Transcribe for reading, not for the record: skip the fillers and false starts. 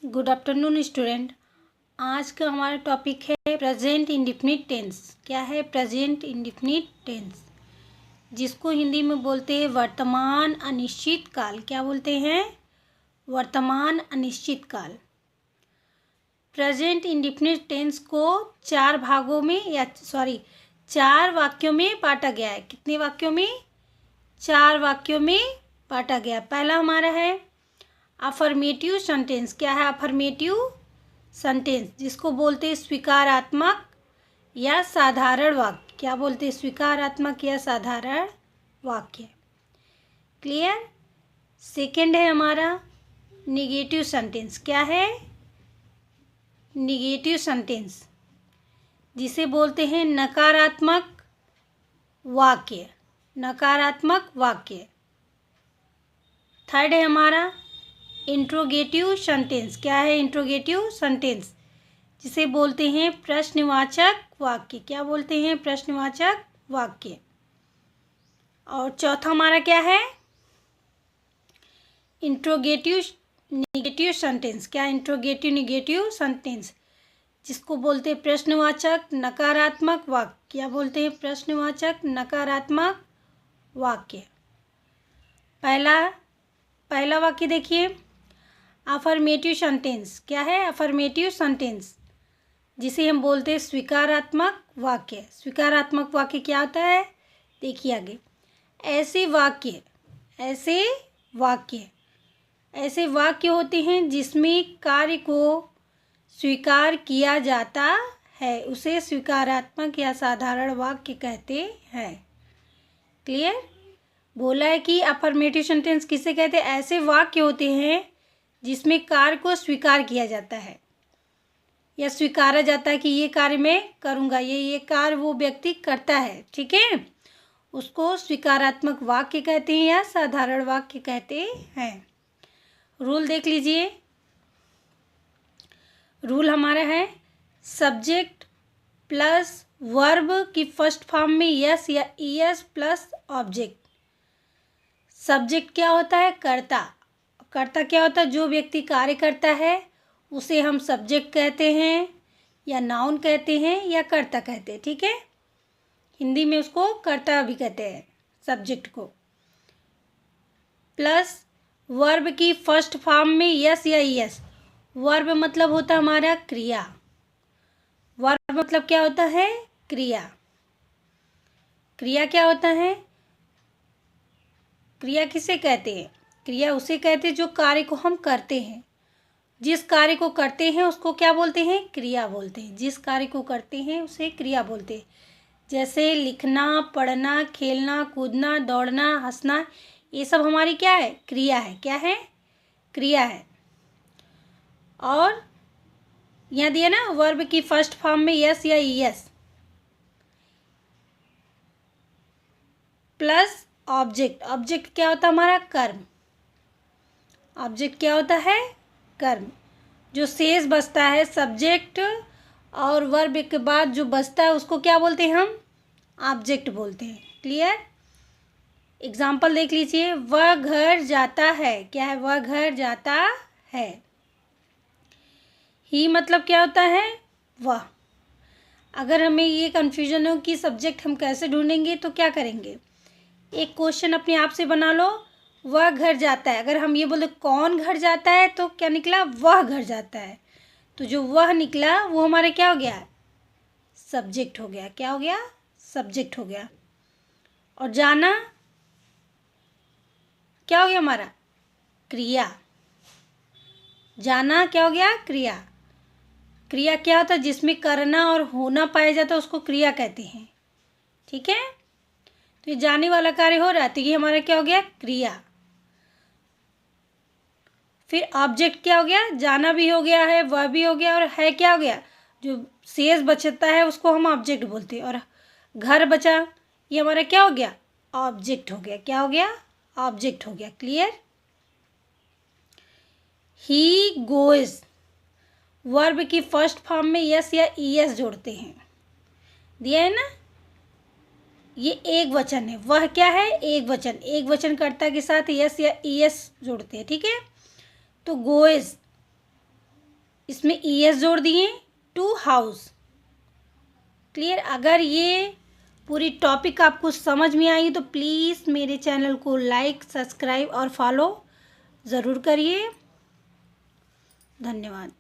Good afternoon student. आज का हमारा टॉपिक है प्रेजेंट इंडेफिनिट टेंस। क्या है प्रेजेंट इंडेफिनिट टेंस? जिसको हिंदी में बोलते हैं वर्तमान अनिश्चित काल। क्या बोलते हैं? वर्तमान अनिश्चित काल। प्रेजेंट इंडेफिनिट टेंस को चार वाक्यों में बांटा गया है। कितने वाक्यों में? 4 वाक्यों में बांटा गया। पहला हमारा है अफर्मेटिव सेंटेंस। क्या है अफर्मेटिव सेंटेंस? जिसको बोलते हैं स्वीकारात्मक या साधारण वाक्य। क्या बोलते हैं? स्वीकारात्मक या साधारण वाक्य। क्लियर? सेकंड है हमारा निगेटिव सेंटेंस। क्या है? निगेटिव सेंटेंस, जिसे बोलते हैं नकारात्मक वाक्य। नकारात्मक वाक्य। थर्ड है हमारा इंट्रोगेटिव सेंटेंस। क्या है इंट्रोगेटिव सेंटेंस? जिसे बोलते हैं प्रश्नवाचक वाक्य। क्या बोलते हैं? प्रश्नवाचक वाक्य। और चौथा हमारा क्या है? Interrogative negative sentence. क्या इंट्रोगेटिव निगेटिव सेंटेंस? जिसको बोलते हैं प्रश्नवाचक नकारात्मक वाक्य। क्या बोलते हैं? प्रश्नवाचक नकारात्मक वाक्य। पहला वाक्य देखिए, अफर्मेटिव सेंटेंस। क्या है? अफर्मेटिव सेंटेंस, जिसे हम बोलते हैं स्वीकारात्मक वाक्य। स्वीकारात्मक वाक्य क्या होता है? देखिए आगे, ऐसे वाक्य होते हैं जिसमें कार्य को स्वीकार किया जाता है, उसे स्वीकारात्मक या साधारण वाक्य कहते हैं। क्लियर? बोला है कि अफर्मेटिव सेंटेंस किसे कहते हैं? ऐसे वाक्य होते हैं जिसमें कार्य को स्वीकार किया जाता है या स्वीकारा जाता है कि ये कार्य मैं करूँगा, ये कार्य वो व्यक्ति करता है। ठीक है, उसको स्वीकारात्मक वाक्य कहते हैं या साधारण वाक्य कहते हैं। रूल देख लीजिए। रूल हमारा है सब्जेक्ट प्लस वर्ब की फर्स्ट फॉर्म में यस या ईएस प्लस ऑब्जेक्ट। सब्जेक्ट क्या होता है? कर्ता। कर्ता क्या होता है? जो व्यक्ति कार्य करता है उसे हम सब्जेक्ट कहते हैं या नाउन कहते हैं या कर्ता कहते हैं। ठीक है, हिंदी में उसको कर्ता भी कहते हैं सब्जेक्ट को। प्लस वर्ब की फर्स्ट फॉर्म में यस या ईएस। वर्ब मतलब होता है हमारा क्रिया। वर्ब मतलब क्या होता है? क्रिया। क्रिया क्या होता है? क्रिया किसे कहते हैं? क्रिया उसे कहते हैं जो कार्य को हम करते हैं। जिस कार्य को करते हैं उसको क्या बोलते हैं? क्रिया बोलते हैं। जिस कार्य को करते हैं उसे क्रिया बोलते हैं। जैसे लिखना, पढ़ना, खेलना, कूदना, दौड़ना, हंसना, ये सब हमारी क्या है? क्रिया है। क्या है? क्रिया है। और यहाँ दिया ना वर्ब की फर्स्ट फॉर्म में यस या ईएस प्लस ऑब्जेक्ट। ऑब्जेक्ट क्या होता है हमारा? कर्म। ऑब्जेक्ट क्या होता है? कर्म। जो शेष बचता है सब्जेक्ट और वर्ब के बाद जो बचता है उसको क्या बोलते हैं हम? ऑब्जेक्ट बोलते हैं। क्लियर? एग्जाम्पल देख लीजिए। वह घर जाता है। क्या है? वह घर जाता है। ही मतलब क्या होता है? वह। अगर हमें ये कन्फ्यूजन हो कि सब्जेक्ट हम कैसे ढूंढेंगे तो क्या करेंगे, एक क्वेश्चन अपने आप से बना लो। वह घर जाता है, अगर हम ये बोले कौन घर जाता है तो क्या निकला? वह घर जाता है। तो जो वह निकला वो हमारे क्या हो गया? सब्जेक्ट हो गया। क्या हो गया? सब्जेक्ट हो गया। और जाना क्या हो गया हमारा? क्रिया। जाना क्या हो गया? क्रिया। क्रिया क्या होता है? जिसमें करना और होना पाया जाता है उसको क्रिया कहते हैं। ठीक है, तो ये जाने वाला कार्य हो रहा है तो ये हमारा क्या हो गया? क्रिया। फिर ऑब्जेक्ट क्या हो गया? जाना भी हो गया है, वह भी हो गया, और है क्या हो गया? जो शेष बचता है उसको हम ऑब्जेक्ट बोलते हैं। और घर बचा, ये हमारा क्या हो गया? ऑब्जेक्ट हो गया। क्या हो गया? ऑब्जेक्ट हो गया। क्लियर? ही गोज, वर्ब की फर्स्ट फॉर्म में यस या ईएस जोड़ते हैं। दिया है ना, ये एक वचन है। वह क्या है? एक वचन। एक वचन कर्ता के साथ यस या ईएस जोड़ते हैं। ठीक है, तो गोइज इसमें ES जोड़ दिए, टू हाउस। क्लियर? अगर ये पूरी टॉपिक आपको समझ में आई तो प्लीज़ मेरे चैनल को लाइक, सब्सक्राइब और फॉलो ज़रूर करिए। धन्यवाद।